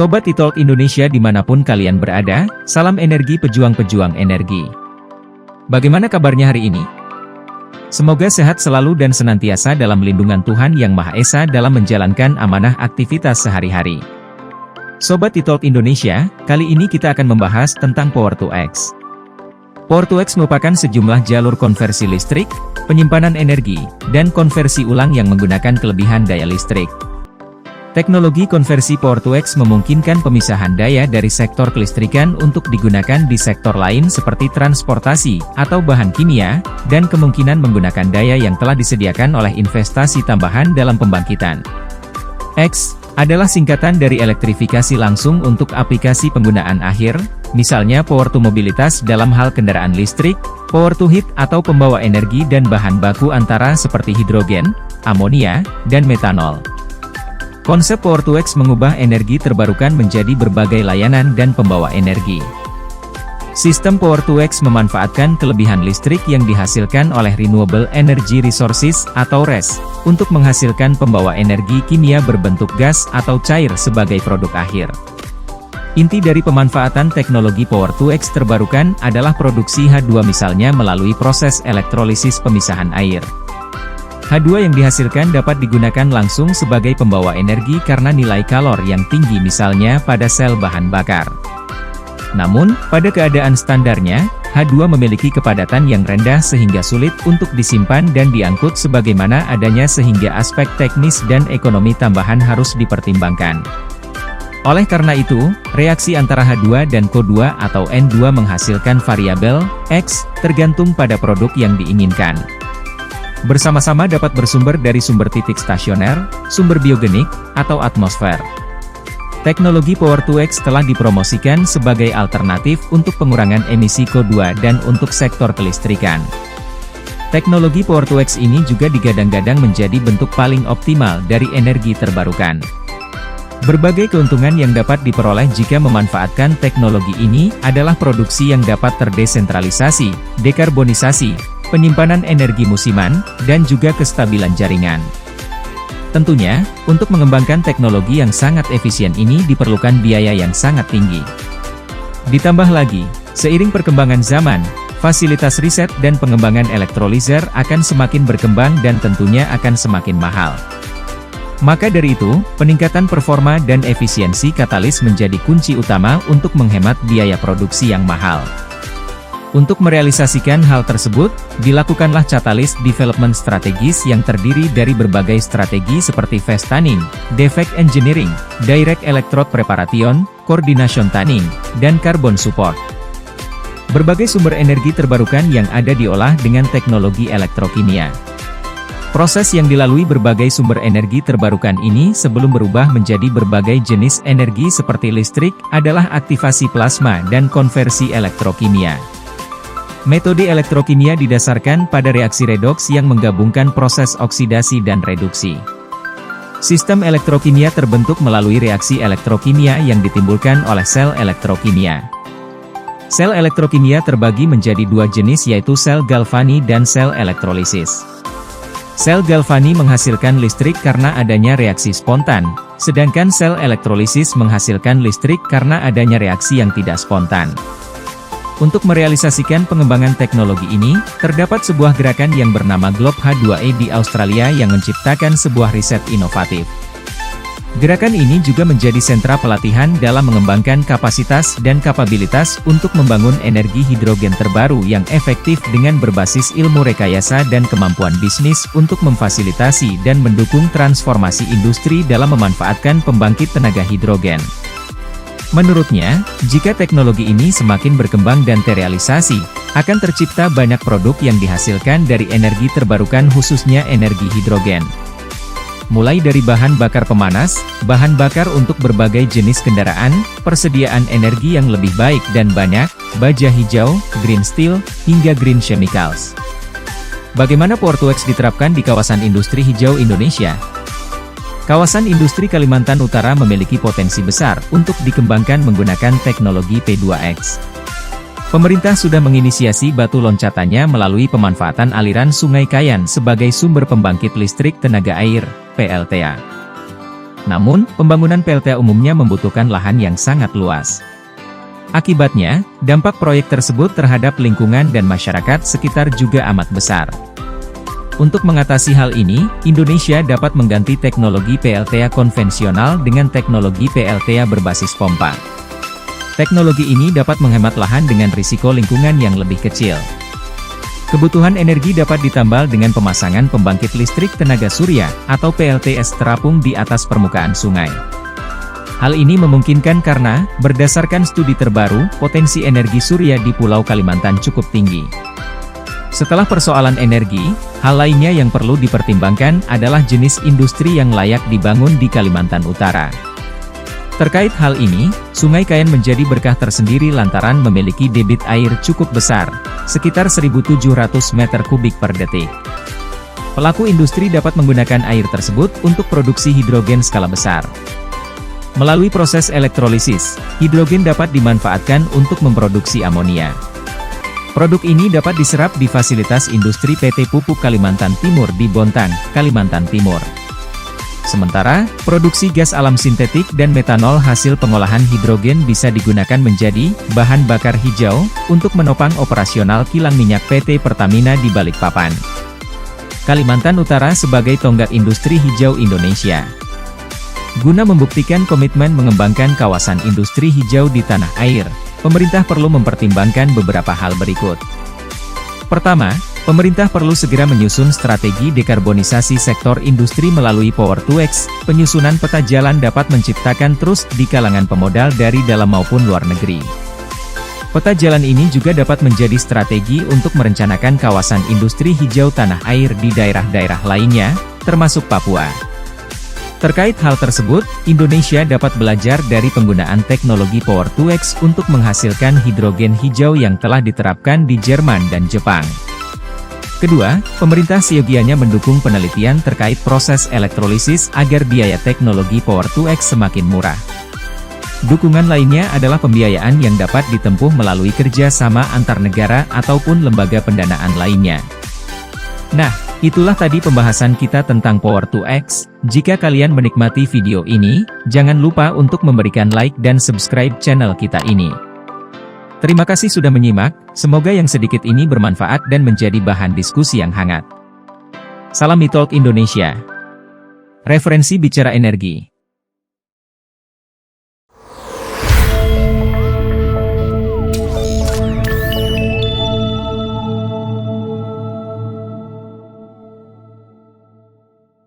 Sobat e-Talk Indonesia dimanapun kalian berada, salam energi pejuang-pejuang energi. Bagaimana kabarnya hari ini? Semoga sehat selalu dan senantiasa dalam lindungan Tuhan Yang Maha Esa dalam menjalankan amanah aktivitas sehari-hari. Sobat e-Talk Indonesia, kali ini kita akan membahas tentang Power2X. Power2X merupakan sejumlah jalur konversi listrik, penyimpanan energi, dan konversi ulang yang menggunakan kelebihan daya listrik. Teknologi konversi Power2X memungkinkan pemisahan daya dari sektor kelistrikan untuk digunakan di sektor lain seperti transportasi atau bahan kimia, dan kemungkinan menggunakan daya yang telah disediakan oleh investasi tambahan dalam pembangkitan. X adalah singkatan dari elektrifikasi langsung untuk aplikasi penggunaan akhir, misalnya power to mobilitas dalam hal kendaraan listrik, power to heat atau pembawa energi dan bahan baku antara seperti hidrogen, amonia, dan metanol. Konsep Power2X mengubah energi terbarukan menjadi berbagai layanan dan pembawa energi. Sistem Power2X memanfaatkan kelebihan listrik yang dihasilkan oleh Renewable Energy Resources atau RES, untuk menghasilkan pembawa energi kimia berbentuk gas atau cair sebagai produk akhir. Inti dari pemanfaatan teknologi Power2X terbarukan adalah produksi H2 misalnya melalui proses elektrolisis pemisahan air. H2 yang dihasilkan dapat digunakan langsung sebagai pembawa energi karena nilai kalor yang tinggi misalnya pada sel bahan bakar. Namun, pada keadaan standarnya, H2 memiliki kepadatan yang rendah sehingga sulit untuk disimpan dan diangkut sebagaimana adanya sehingga aspek teknis dan ekonomi tambahan harus dipertimbangkan. Oleh karena itu, reaksi antara H2 dan CO2 atau N2 menghasilkan variabel X, tergantung pada produk yang diinginkan. Bersama-sama dapat bersumber dari sumber titik stasioner, sumber biogenik, atau atmosfer. Teknologi Power2X telah dipromosikan sebagai alternatif untuk pengurangan emisi CO2 dan untuk sektor kelistrikan. Teknologi Power2X ini juga digadang-gadang menjadi bentuk paling optimal dari energi terbarukan. Berbagai keuntungan yang dapat diperoleh jika memanfaatkan teknologi ini adalah produksi yang dapat terdesentralisasi, dekarbonisasi, penyimpanan energi musiman, dan juga kestabilan jaringan. Tentunya, untuk mengembangkan teknologi yang sangat efisien ini diperlukan biaya yang sangat tinggi. Ditambah lagi, seiring perkembangan zaman, fasilitas riset dan pengembangan elektrolyzer akan semakin berkembang dan tentunya akan semakin mahal. Maka dari itu, peningkatan performa dan efisiensi katalis menjadi kunci utama untuk menghemat biaya produksi yang mahal. Untuk merealisasikan hal tersebut, dilakukanlah catalyst development strategis yang terdiri dari berbagai strategi seperti phase tuning, defect engineering, direct electrode preparation, coordination tuning, dan carbon support. Berbagai sumber energi terbarukan yang ada diolah dengan teknologi elektrokimia. Proses yang dilalui berbagai sumber energi terbarukan ini sebelum berubah menjadi berbagai jenis energi seperti listrik adalah aktivasi plasma dan konversi elektrokimia. Metode elektrokimia didasarkan pada reaksi redoks yang menggabungkan proses oksidasi dan reduksi. Sistem elektrokimia terbentuk melalui reaksi elektrokimia yang ditimbulkan oleh sel elektrokimia. Sel elektrokimia terbagi menjadi dua jenis yaitu sel galvani dan sel elektrolisis. Sel galvani menghasilkan listrik karena adanya reaksi spontan, sedangkan sel elektrolisis menghasilkan listrik karena adanya reaksi yang tidak spontan. Untuk merealisasikan pengembangan teknologi ini, terdapat sebuah gerakan yang bernama Globe H2E di Australia yang menciptakan sebuah riset inovatif. Gerakan ini juga menjadi sentra pelatihan dalam mengembangkan kapasitas dan kapabilitas untuk membangun energi hidrogen terbaru yang efektif dengan berbasis ilmu rekayasa dan kemampuan bisnis untuk memfasilitasi dan mendukung transformasi industri dalam memanfaatkan pembangkit tenaga hidrogen. Menurutnya, jika teknologi ini semakin berkembang dan terrealisasi, akan tercipta banyak produk yang dihasilkan dari energi terbarukan khususnya energi hidrogen. Mulai dari bahan bakar pemanas, bahan bakar untuk berbagai jenis kendaraan, persediaan energi yang lebih baik dan banyak, baja hijau, green steel, hingga green chemicals. Bagaimana Power2X diterapkan di kawasan industri hijau Indonesia? Kawasan industri Kalimantan Utara memiliki potensi besar untuk dikembangkan menggunakan teknologi P2X. Pemerintah sudah menginisiasi batu loncatannya melalui pemanfaatan aliran Sungai Kayan sebagai sumber pembangkit listrik tenaga air, PLTA. Namun, pembangunan PLTA umumnya membutuhkan lahan yang sangat luas. Akibatnya, dampak proyek tersebut terhadap lingkungan dan masyarakat sekitar juga amat besar. Untuk mengatasi hal ini, Indonesia dapat mengganti teknologi PLTA konvensional dengan teknologi PLTA berbasis pompa. Teknologi ini dapat menghemat lahan dengan risiko lingkungan yang lebih kecil. Kebutuhan energi dapat ditambal dengan pemasangan pembangkit listrik tenaga surya, atau PLTS terapung di atas permukaan sungai. Hal ini memungkinkan karena, berdasarkan studi terbaru, potensi energi surya di Pulau Kalimantan cukup tinggi. Setelah persoalan energi, hal lainnya yang perlu dipertimbangkan adalah jenis industri yang layak dibangun di Kalimantan Utara. Terkait hal ini, Sungai Kayan menjadi berkah tersendiri lantaran memiliki debit air cukup besar, sekitar 1.700 meter kubik per detik. Pelaku industri dapat menggunakan air tersebut untuk produksi hidrogen skala besar. Melalui proses elektrolisis, hidrogen dapat dimanfaatkan untuk memproduksi amonia. Produk ini dapat diserap di fasilitas industri PT Pupuk Kalimantan Timur di Bontang, Kalimantan Timur. Sementara, produksi gas alam sintetik dan metanol hasil pengolahan hidrogen bisa digunakan menjadi bahan bakar hijau untuk menopang operasional kilang minyak PT Pertamina di Balikpapan, Kalimantan Utara sebagai tonggak industri hijau Indonesia. Guna membuktikan komitmen mengembangkan kawasan industri hijau di tanah air, pemerintah perlu mempertimbangkan beberapa hal berikut. Pertama, pemerintah perlu segera menyusun strategi dekarbonisasi sektor industri melalui Power2X. Penyusunan peta jalan dapat menciptakan trust di kalangan pemodal dari dalam maupun luar negeri. Peta jalan ini juga dapat menjadi strategi untuk merencanakan kawasan industri hijau tanah air di daerah-daerah lainnya, termasuk Papua. Terkait hal tersebut, Indonesia dapat belajar dari penggunaan teknologi Power2X untuk menghasilkan hidrogen hijau yang telah diterapkan di Jerman dan Jepang. Kedua, pemerintah seyogianya mendukung penelitian terkait proses elektrolisis agar biaya teknologi Power2X semakin murah. Dukungan lainnya adalah pembiayaan yang dapat ditempuh melalui kerja sama antar negara ataupun lembaga pendanaan lainnya. Nah, itulah tadi pembahasan kita tentang Power2X. Jika kalian menikmati video ini, jangan lupa untuk memberikan like dan subscribe channel kita ini. Terima kasih sudah menyimak, semoga yang sedikit ini bermanfaat dan menjadi bahan diskusi yang hangat. Salam e-Talk Indonesia. Referensi bicara energi.